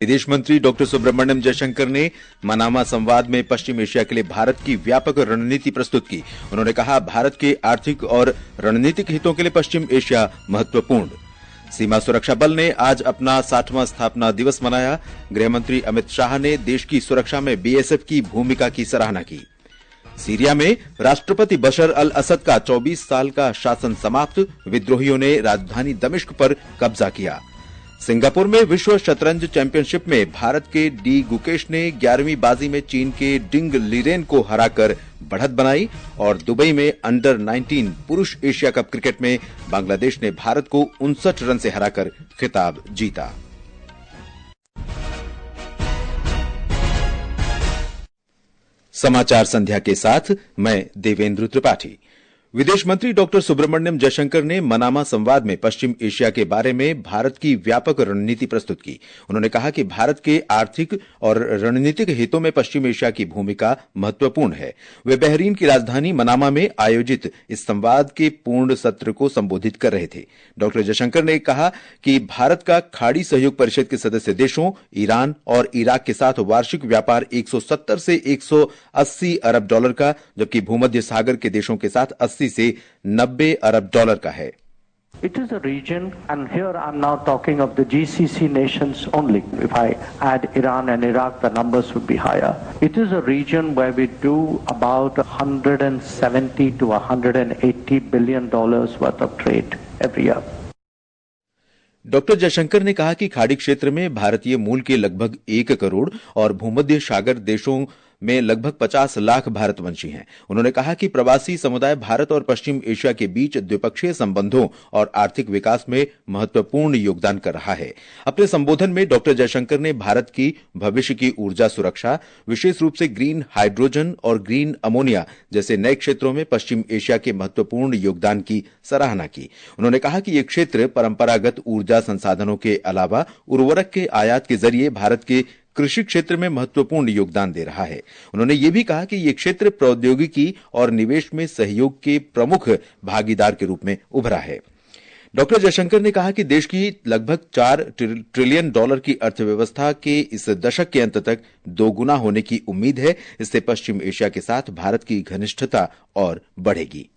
विदेश मंत्री डॉक्टर सुब्रमण्यम जयशंकर ने मनामा संवाद में पश्चिम एशिया के लिए भारत की व्यापक रणनीति प्रस्तुत की। उन्होंने कहा, भारत के आर्थिक और रणनीतिक हितों के लिए पश्चिम एशिया महत्वपूर्ण। सीमा सुरक्षा बल ने आज अपना 60वां स्थापना दिवस मनाया। गृहमंत्री अमित शाह ने देश की सुरक्षा में बीएसएफ की भूमिका की सराहना की। सीरिया में राष्ट्रपति बशर अल असद का 24 साल का शासन समाप्त। विद्रोहियों ने राजधानी दमिश्क पर कब्जा किया। सिंगापुर में विश्व शतरंज चैंपियनशिप में भारत के डी गुकेश ने 11वीं बाजी में चीन के डिंग लीरेन को हराकर बढ़त बनाई और दुबई में अंडर 19 पुरुष एशिया कप क्रिकेट में बांग्लादेश ने भारत को 59 रन से हराकर खिताब जीता। समाचार संध्या के साथ मैं देवेंद्र त्रिपाठी। विदेश मंत्री डॉक्टर सुब्रमण्यम जयशंकर ने मनामा संवाद में पश्चिम एशिया के बारे में भारत की व्यापक रणनीति प्रस्तुत की। उन्होंने कहा कि भारत के आर्थिक और रणनीतिक हितों में पश्चिम एशिया की भूमिका महत्वपूर्ण है। वे बहरीन की राजधानी मनामा में आयोजित इस संवाद के पूर्ण सत्र को संबोधित कर रहे थे। डॉक्टर जयशंकर ने कहा कि भारत का खाड़ी सहयोग परिषद के सदस्य देशों ईरान और इराक के साथ वार्षिक व्यापार 170 से 180 अरब डॉलर का, जबकि भूमध्य सागर के देशों के साथ 80 से 90 अरब डॉलर का है। It is a region, and here I'm now talking of the GCC nations only. If I add Iran and Iraq, the numbers would be higher. It is a region where we do about 170 to 180 billion dollars worth of trade every year. Doctor Jaishankar ने कहा कि खाड़ी क्षेत्र में भारतीय मूल के लगभग 1 करोड़ और भूमध्य सागर देशों में लगभग 50 लाख भारतवंशी हैं। उन्होंने कहा कि प्रवासी समुदाय भारत और पश्चिम एशिया के बीच द्विपक्षीय संबंधों और आर्थिक विकास में महत्वपूर्ण योगदान कर रहा है। अपने संबोधन में डॉक्टर जयशंकर ने भारत की भविष्य की ऊर्जा सुरक्षा, विशेष रूप से ग्रीन हाइड्रोजन और ग्रीन अमोनिया जैसे नए क्षेत्रों में पश्चिम एशिया के महत्वपूर्ण योगदान की सराहना की। उन्होंने कहा कि ये क्षेत्र परंपरागत ऊर्जा संसाधनों के अलावा उर्वरक के आयात के जरिए भारत के कृषि क्षेत्र में महत्वपूर्ण योगदान दे रहा है। उन्होंने ये भी कहा कि ये क्षेत्र प्रौद्योगिकी और निवेश में सहयोग के प्रमुख भागीदार के रूप में उभरा है। डॉक्टर जयशंकर ने कहा कि देश की लगभग 4 ट्रिलियन डॉलर की अर्थव्यवस्था के इस दशक के अंत तक 2 गुना होने की उम्मीद है। इससे पश्चिम एशिया के साथ भारत की घनिष्ठता और बढ़ेगी।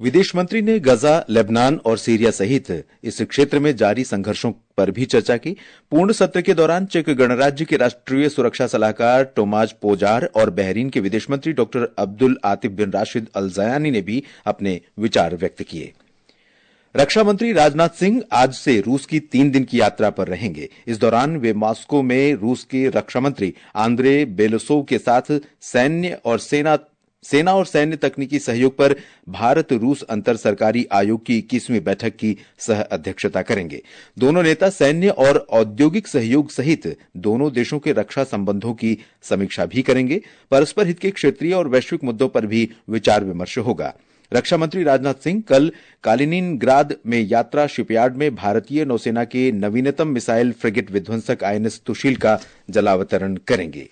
विदेश मंत्री ने गजा, लेबनान और सीरिया सहित इस क्षेत्र में जारी संघर्षों पर भी चर्चा की। पूर्ण सत्र के दौरान चेक गणराज्य के राष्ट्रीय सुरक्षा सलाहकार टोमाज पोजार और बहरीन के विदेश मंत्री डॉक्टर अब्दुल आतिफ बिन राशिद अल ज़यानी ने भी अपने विचार व्यक्त किए। रक्षा मंत्री राजनाथ सिंह आज से रूस की 3 दिन की यात्रा पर रहेंगे। इस दौरान वे मॉस्को में रूस के रक्षा मंत्री आंद्रे बेलोसोव के साथ सेना और सैन्य तकनीकी सहयोग पर भारत रूस अंतर सरकारी आयोग की 21वीं बैठक की सह अध्यक्षता करेंगे। दोनों नेता सैन्य और औद्योगिक सहयोग सहित दोनों देशों के रक्षा संबंधों की समीक्षा भी करेंगे। परस्पर हित के क्षेत्रीय और वैश्विक मुद्दों पर भी विचार विमर्श होगा। रक्षा मंत्री राजनाथ सिंह कल कालिनिनग्राद में यात्रा शिपयार्ड में भारतीय नौसेना के नवीनतम मिसाइल फ्रिगेट विध्वंसक आईएनएस तुशील का जलावतरण करेंगे।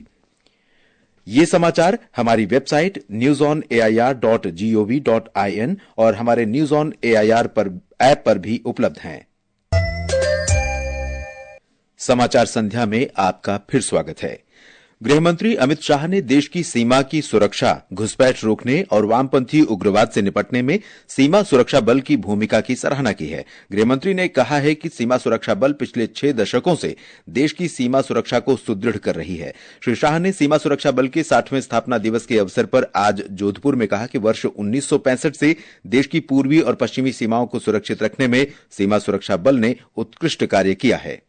ये समाचार हमारी वेबसाइट newsonair.gov.in और हमारे न्यूज ऑन एआईआर ऐप पर भी उपलब्ध हैं। समाचार संध्या में आपका फिर स्वागत है। गृहमंत्री अमित शाह ने देश की सीमा की सुरक्षा, घुसपैठ रोकने और वामपंथी उग्रवाद से निपटने में सीमा सुरक्षा बल की भूमिका की सराहना की है। गृहमंत्री ने कहा है कि सीमा सुरक्षा बल पिछले 6 दशकों से देश की सीमा सुरक्षा को सुदृढ़ कर रही है। श्री शाह ने सीमा सुरक्षा बल के 60वें स्थापना दिवस के अवसर पर आज जोधपुर में कहा कि वर्ष 1965 से देश की पूर्वी और पश्चिमी सीमाओं को सुरक्षित रखने में सीमा सुरक्षा बल ने उत्कृष्ट कार्य किया है।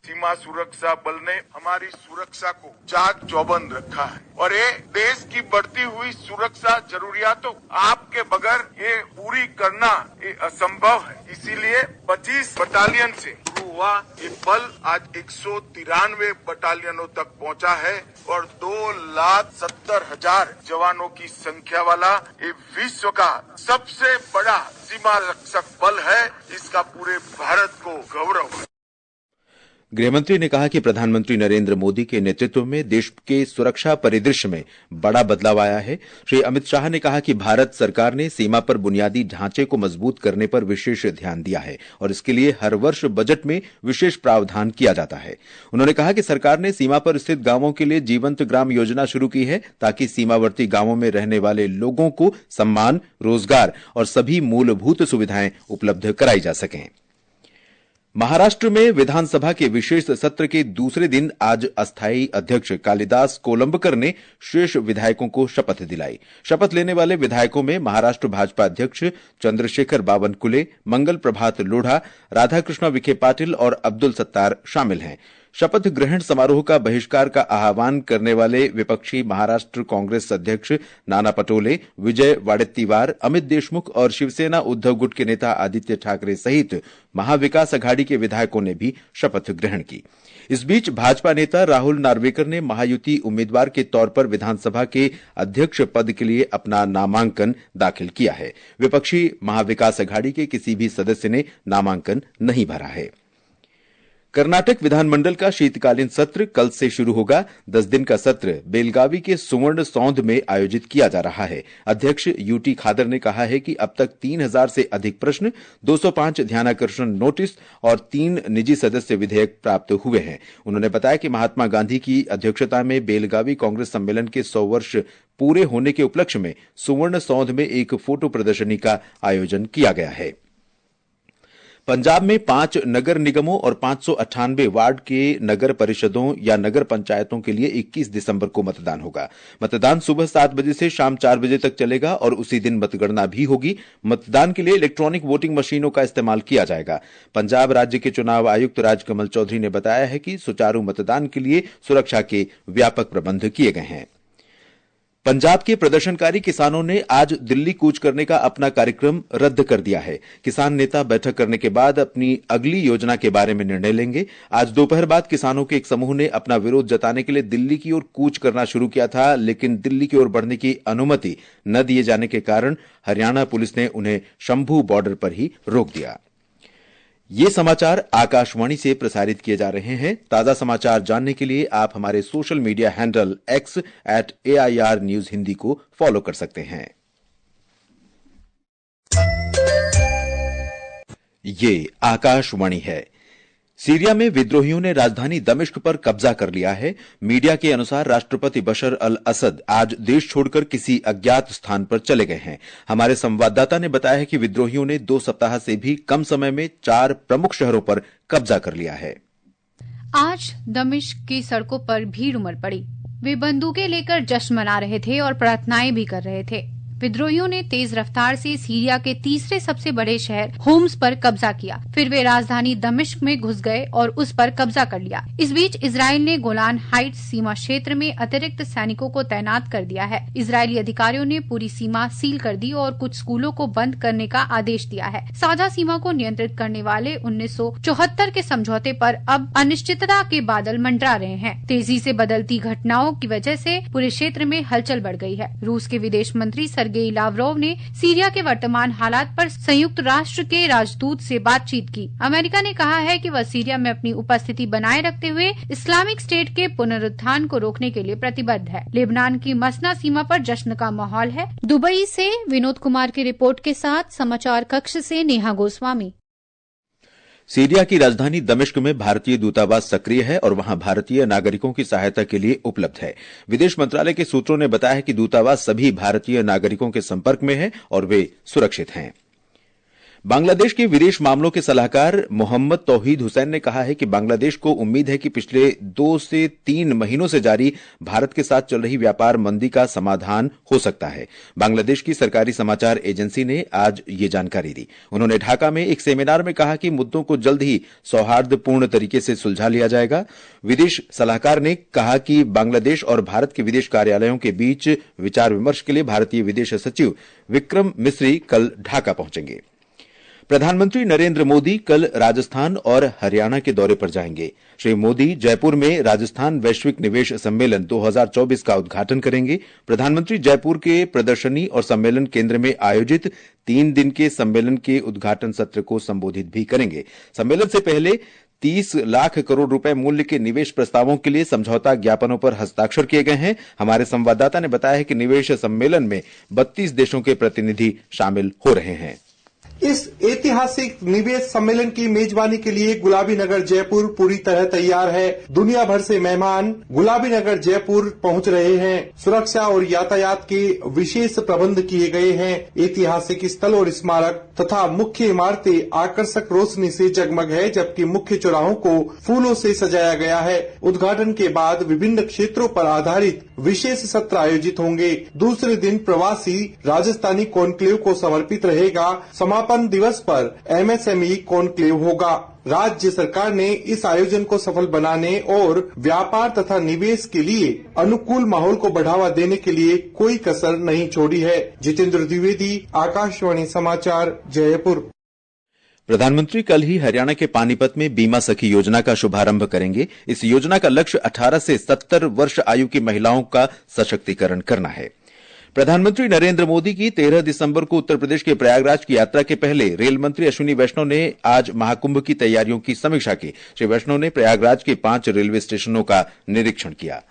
सीमा सुरक्षा बल ने हमारी सुरक्षा को चाक चौबंद रखा है और ये देश की बढ़ती हुई सुरक्षा जरूरियातों आपके बगैर ये पूरी करना ये असंभव है। इसीलिए 25 बटालियन से शुरू हुआ, ये बल आज 193 बटालियनों तक पहुंचा है और 2,70,000 जवानों की संख्या वाला ये विश्व का सबसे बड़ा सीमा रक्षक बल है। इसका पूरे भारत को गौरव है। गृहमंत्री ने कहा कि प्रधानमंत्री नरेंद्र मोदी के नेतृत्व में देश के सुरक्षा परिदृश्य में बड़ा बदलाव आया है। श्री अमित शाह ने कहा कि भारत सरकार ने सीमा पर बुनियादी ढांचे को मजबूत करने पर विशेष ध्यान दिया है और इसके लिए हर वर्ष बजट में विशेष प्रावधान किया जाता है। उन्होंने कहा कि सरकार ने सीमा पर स्थित गांवों के लिए जीवंत ग्राम योजना शुरू की है ताकि सीमावर्ती गांवों में रहने वाले लोगों को सम्मान, रोजगार और सभी मूलभूत सुविधाएं उपलब्ध कराई जा सकें। महाराष्ट्र में विधानसभा के विशेष सत्र के दूसरे दिन आज अस्थायी अध्यक्ष कालिदास कोलंबकर ने शेष विधायकों को शपथ दिलाई। शपथ लेने वाले विधायकों में महाराष्ट्र भाजपा अध्यक्ष चंद्रशेखर बावनकुले, मंगल प्रभात लोढ़ा, राधाकृष्ण विखे पाटिल और अब्दुल सत्तार शामिल हैं। शपथ ग्रहण समारोह का बहिष्कार का आह्वान करने वाले विपक्षी महाराष्ट्र कांग्रेस अध्यक्ष नाना पटोले, विजय वाडेत्तीवार, अमित देशमुख और शिवसेना उद्धव गुट के नेता आदित्य ठाकरे सहित महाविकास अघाड़ी के विधायकों ने भी शपथ ग्रहण की। इस बीच भाजपा नेता राहुल नार्वेकर ने महायुति उम्मीदवार के तौर पर विधानसभा के अध्यक्ष पद के लिए अपना नामांकन दाखिल किया है। विपक्षी महाविकास अघाड़ी के किसी भी सदस्य ने नामांकन नहीं भरा है। कर्नाटक विधानमंडल का शीतकालीन सत्र कल से शुरू होगा। 10 दिन का सत्र बेलगावी के सुवर्ण सौंध में आयोजित किया जा रहा है। अध्यक्ष यूटी खादर ने कहा है कि अब तक 3000 से अधिक प्रश्न, 205 ध्यानाकर्षण नोटिस और 3 निजी सदस्य विधेयक प्राप्त हुए हैं। उन्होंने बताया कि महात्मा गांधी की अध्यक्षता में बेलगावी कांग्रेस सम्मेलन के 100 वर्ष पूरे होने के उपलक्ष्य में सुवर्ण सौंध में एक फोटो प्रदर्शनी का आयोजन किया गया है। पंजाब में 5 नगर निगमों और 598 वार्ड के नगर परिषदों या नगर पंचायतों के लिए 21 दिसंबर को मतदान होगा। मतदान सुबह 7 बजे से शाम 4 बजे तक चलेगा और उसी दिन मतगणना भी होगी। मतदान के लिए इलेक्ट्रॉनिक वोटिंग मशीनों का इस्तेमाल किया जाएगा। पंजाब राज्य के चुनाव आयुक्त राजकमल चौधरी ने बताया है कि सुचारू मतदान के लिए सुरक्षा के व्यापक प्रबंध किए गए हैं। पंजाब के प्रदर्शनकारी किसानों ने आज दिल्ली कूच करने का अपना कार्यक्रम रद्द कर दिया है। किसान नेता बैठक करने के बाद अपनी अगली योजना के बारे में निर्णय लेंगे। आज दोपहर बाद किसानों के एक समूह ने अपना विरोध जताने के लिए दिल्ली की ओर कूच करना शुरू किया था, लेकिन दिल्ली की ओर बढ़ने की अनुमति न दिए जाने के कारण हरियाणा पुलिस ने उन्हें शंभू बॉर्डर पर ही रोक दिया। ये समाचार आकाशवाणी से प्रसारित किए जा रहे हैं। ताजा समाचार जानने के लिए आप हमारे social media handle X @AIR News Hindi को फॉलो कर सकते हैं। ये आकाशवाणी है। सीरिया में विद्रोहियों ने राजधानी दमिश्क पर कब्जा कर लिया है। मीडिया के अनुसार राष्ट्रपति बशर अल असद आज देश छोड़कर किसी अज्ञात स्थान पर चले गए हैं। हमारे संवाददाता ने बताया है कि विद्रोहियों ने 2 सप्ताह से भी कम समय में 4 प्रमुख शहरों पर कब्जा कर लिया है। आज दमिश्क की सड़कों पर भीड़ उमड़ पड़ी। वे बंदूकें लेकर जश्न मना रहे थे और प्रार्थनाएं भी कर रहे थे। विद्रोहियों ने तेज रफ्तार से सीरिया के तीसरे सबसे बड़े शहर होम्स पर कब्जा किया। फिर वे राजधानी दमिश्क में घुस गए और उस पर कब्जा कर लिया। इस बीच इजराइल ने गोलान हाइट्स सीमा क्षेत्र में अतिरिक्त सैनिकों को तैनात कर दिया है। इजरायली अधिकारियों ने पूरी सीमा सील कर दी और कुछ स्कूलों को बंद करने का आदेश दिया है। साझा सीमा को नियंत्रित करने वाले 1974 के समझौते पर अब अनिश्चितता के बादल मंडरा रहे हैं। तेजी से बदलती घटनाओं की वजह से पूरे क्षेत्र में हलचल बढ़ गई है। रूस के विदेश मंत्री सर्गेई लावरोव ने सीरिया के वर्तमान हालात पर संयुक्त राष्ट्र के राजदूत से बातचीत की। अमेरिका ने कहा है कि वह सीरिया में अपनी उपस्थिति बनाए रखते हुए इस्लामिक स्टेट के पुनरुत्थान को रोकने के लिए प्रतिबद्ध है। लेबनान की मसना सीमा पर जश्न का माहौल है। दुबई से विनोद कुमार की रिपोर्ट के साथ समाचार कक्ष से नेहा गोस्वामी। सीरिया की राजधानी दमिश्क में भारतीय दूतावास सक्रिय है और वहां भारतीय नागरिकों की सहायता के लिए उपलब्ध है। विदेश मंत्रालय के सूत्रों ने बताया है कि दूतावास सभी भारतीय नागरिकों के संपर्क में है और वे सुरक्षित हैं। बांग्लादेश के विदेश मामलों के सलाहकार मोहम्मद तौहीद हुसैन ने कहा है कि बांग्लादेश को उम्मीद है कि पिछले 2 से 3 महीनों से जारी भारत के साथ चल रही व्यापार मंदी का समाधान हो सकता है। बांग्लादेश की सरकारी समाचार एजेंसी ने आज ये जानकारी दी। उन्होंने ढाका में एक सेमिनार में कहा कि मुद्दों को जल्द ही सौहार्दपूर्ण तरीके से सुलझा लिया जाएगा। विदेश सलाहकार ने कहा कि बांग्लादेश और भारत के विदेश कार्यालयों के बीच विचार विमर्श के लिए भारतीय विदेश सचिव विक्रम मिस्री कल ढाका पहुंचेंगे। प्रधानमंत्री नरेंद्र मोदी कल राजस्थान और हरियाणा के दौरे पर जाएंगे। श्री मोदी जयपुर में राजस्थान वैश्विक निवेश सम्मेलन 2024 का उद्घाटन करेंगे। प्रधानमंत्री जयपुर के प्रदर्शनी और सम्मेलन केंद्र में आयोजित 3 दिन के सम्मेलन के उद्घाटन सत्र को संबोधित भी करेंगे। सम्मेलन से पहले 30 लाख करोड़ रुपए मूल्य के निवेश प्रस्तावों के लिए समझौता ज्ञापनों पर हस्ताक्षर किए गए हैं। हमारे संवाददाता ने बताया है कि निवेश सम्मेलन में 32 देशों के प्रतिनिधि शामिल हो रहे हैं। इस ऐतिहासिक निवेश सम्मेलन की मेजबानी के लिए गुलाबी नगर जयपुर पूरी तरह तैयार है। दुनिया भर से मेहमान गुलाबी नगर जयपुर पहुंच रहे हैं। सुरक्षा और यातायात के विशेष प्रबंध किए गए हैं। ऐतिहासिक स्थल और स्मारक तथा मुख्य इमारतें आकर्षक रोशनी से जगमग है, जबकि मुख्य चौराहों को फूलों से सजाया गया है। उद्घाटन के बाद विभिन्न क्षेत्रों पर आधारित विशेष सत्र आयोजित होंगे। दूसरे दिन प्रवासी राजस्थानी कॉन्क्लेव को समर्पित रहेगा। समापन दिवस पर एमएसएमई कॉन्क्लेव होगा। राज्य सरकार ने इस आयोजन को सफल बनाने और व्यापार तथा निवेश के लिए अनुकूल माहौल को बढ़ावा देने के लिए कोई कसर नहीं छोड़ी है। जितेंद्र द्विवेदी, आकाशवाणी समाचार, जयपुर। प्रधानमंत्री कल ही हरियाणा के पानीपत में बीमा सखी योजना का शुभारंभ करेंगे। इस योजना का लक्ष्य 18 से 70 वर्ष आयु की महिलाओं का सशक्तिकरण करना है। प्रधानमंत्री नरेंद्र मोदी की 13 दिसंबर को उत्तर प्रदेश के प्रयागराज की यात्रा के पहले रेल मंत्री अश्विनी वैष्णव ने आज महाकुंभ की तैयारियों की समीक्षा की। श्री वैष्णव ने प्रयागराज के 5 रेलवे स्टेशनों का निरीक्षण किया।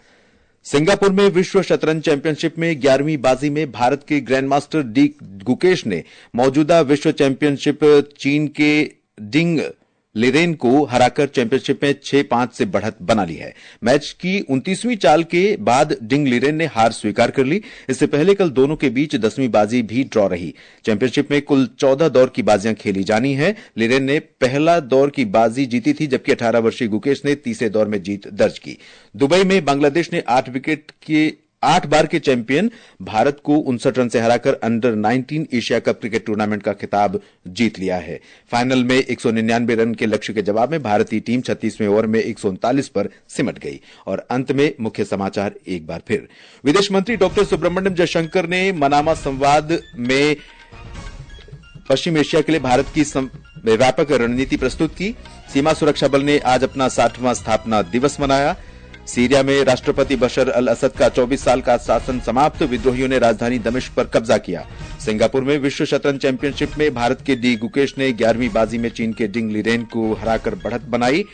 सिंगापुर में विश्व शतरंज चैंपियनशिप में 11वीं बाजी में भारत के ग्रैंडमास्टर डी गुकेश ने मौजूदा विश्व चैंपियनशिप चीन के डिंग लिरेन को हराकर चैंपियनशिप में 6-5 से बढ़त बना ली है। मैच की 29वीं चाल के बाद डिंग लिरेन ने हार स्वीकार कर ली। इससे पहले कल दोनों के बीच 10वीं बाजी भी ड्रॉ रही। चैंपियनशिप में कुल 14 दौर की बाजियां खेली जानी है। लिरेन ने पहला दौर की बाजी जीती थी, जबकि 18 वर्षीय गुकेश ने तीसरे दौर में जीत दर्ज की। दुबई में बांग्लादेश ने 8 बार के चैंपियन भारत को 59 रन से हराकर under 19 Asia cup cricket tournament का खिताब जीत लिया है। फाइनल में 199 रन के लक्ष्य के जवाब में भारतीय टीम 36वें ओवर में 139 पर सिमट गई। और अंत में मुख्य समाचार एक बार फिर। विदेश मंत्री डॉक्टर सुब्रमण्यम जयशंकर ने मनामा संवाद में पश्चिम एशिया के लिए भारत की व्यापक रणनीति प्रस्तुत की। सीमा सुरक्षा बल ने आज अपना 60वां स्थापना दिवस मनाया। सीरिया में राष्ट्रपति बशर अल असद का 24 साल का शासन समाप्त। विद्रोहियों ने राजधानी दमिश्क पर कब्जा किया। सिंगापुर में विश्व शतरंज चैंपियनशिप में भारत के डी गुकेश ने 11वीं बाजी में चीन के डिंग लिरेन को हराकर बढ़त बनाई।